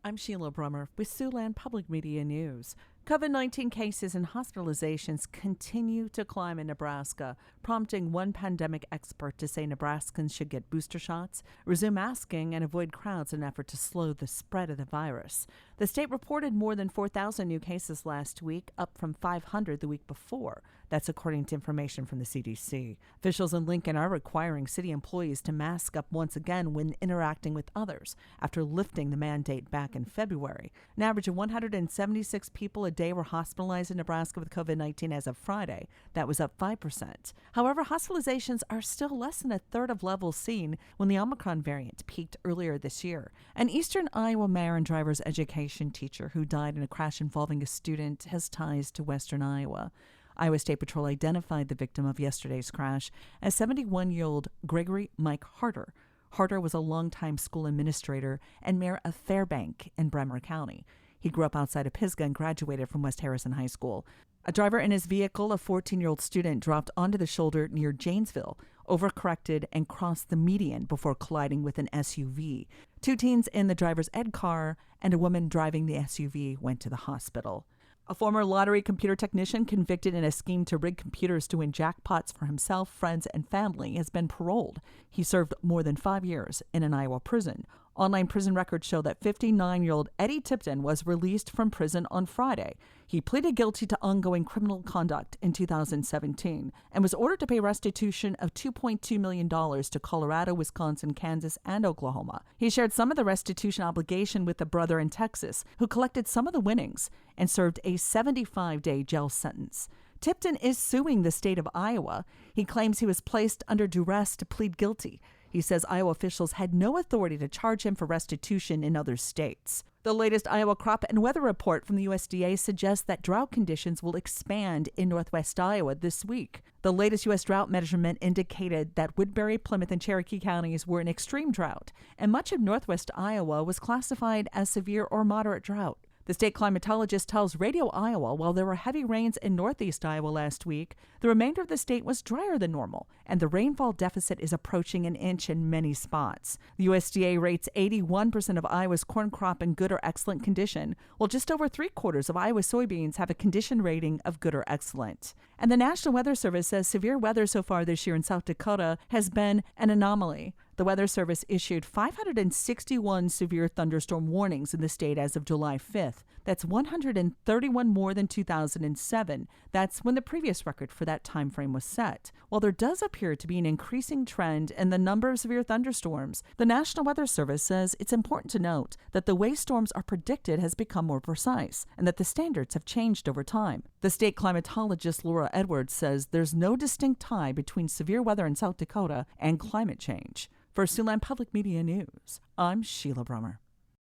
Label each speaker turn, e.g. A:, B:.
A: I'm Sheila Brummer with Siouxland Public Media News. COVID-19 cases and hospitalizations continue to climb in Nebraska, prompting one pandemic expert to say Nebraskans should get booster shots, resume masking, and avoid crowds in an effort to slow the spread of the virus. The state reported more than 4,000 new cases last week, up from 500 the week before. That's according to information from the CDC. Officials in Lincoln are requiring city employees to mask up once again when interacting with others after lifting the mandate back in February. An average of 176 people a day were hospitalized in Nebraska with COVID-19 as of Friday. That was up 5%. However, hospitalizations are still less than a third of levels seen when the Omicron variant peaked earlier this year. An eastern Iowa mayor and driver's education teacher who died in a crash involving a student has ties to western Iowa. Iowa State Patrol identified the victim of yesterday's crash as 71-year-old Gregory Mike Harder. Harder was a longtime school administrator and mayor of Fairbank in Bremer County. He grew up outside of Pisgah and graduated from West Harrison High School. A driver in his vehicle, a 14-year-old student, dropped onto the shoulder near Janesville, overcorrected, and crossed the median before colliding with an SUV. Two teens in the driver's ed car and a woman driving the SUV went to the hospital. A former lottery computer technician convicted in a scheme to rig computers to win jackpots for himself, friends, and family has been paroled. He served more than 5 years in an Iowa prison. Online prison records show that 59-year-old Eddie Tipton was released from prison on Friday. He pleaded guilty to ongoing criminal conduct in 2017 and was ordered to pay restitution of $2.2 million to Colorado, Wisconsin, Kansas, and Oklahoma. He shared some of the restitution obligation with a brother in Texas who collected some of the winnings and served a 75-day jail sentence. Tipton is suing the state of Iowa. He claims he was placed under duress to plead guilty. He says Iowa officials had no authority to charge him for restitution in other states. The latest Iowa crop and weather report from the USDA suggests that drought conditions will expand in northwest Iowa this week. The latest U.S. drought measurement indicated that Woodbury, Plymouth, and Cherokee counties were in extreme drought, and much of northwest Iowa was classified as severe or moderate drought. The state climatologist tells Radio Iowa while there were heavy rains in northeast Iowa last week, the remainder of the state was drier than normal, and the rainfall deficit is approaching an inch in many spots. The USDA rates 81% of Iowa's corn crop in good or excellent condition, while just over 3/4 of Iowa soybeans have a condition rating of good or excellent. And the National Weather Service says severe weather so far this year in South Dakota has been an anomaly. The Weather Service issued 561 severe thunderstorm warnings in the state as of July 5th. That's 131 more than 2007. That's when the previous record for that time frame was set. While there does appear to be an increasing trend in the number of severe thunderstorms, the National Weather Service says it's important to note that the way storms are predicted has become more precise and that the standards have changed over time. The state climatologist Laura Edwards says there's no distinct tie between severe weather in South Dakota and climate change. For Siouxland Public Media News, I'm Sheila Brummer.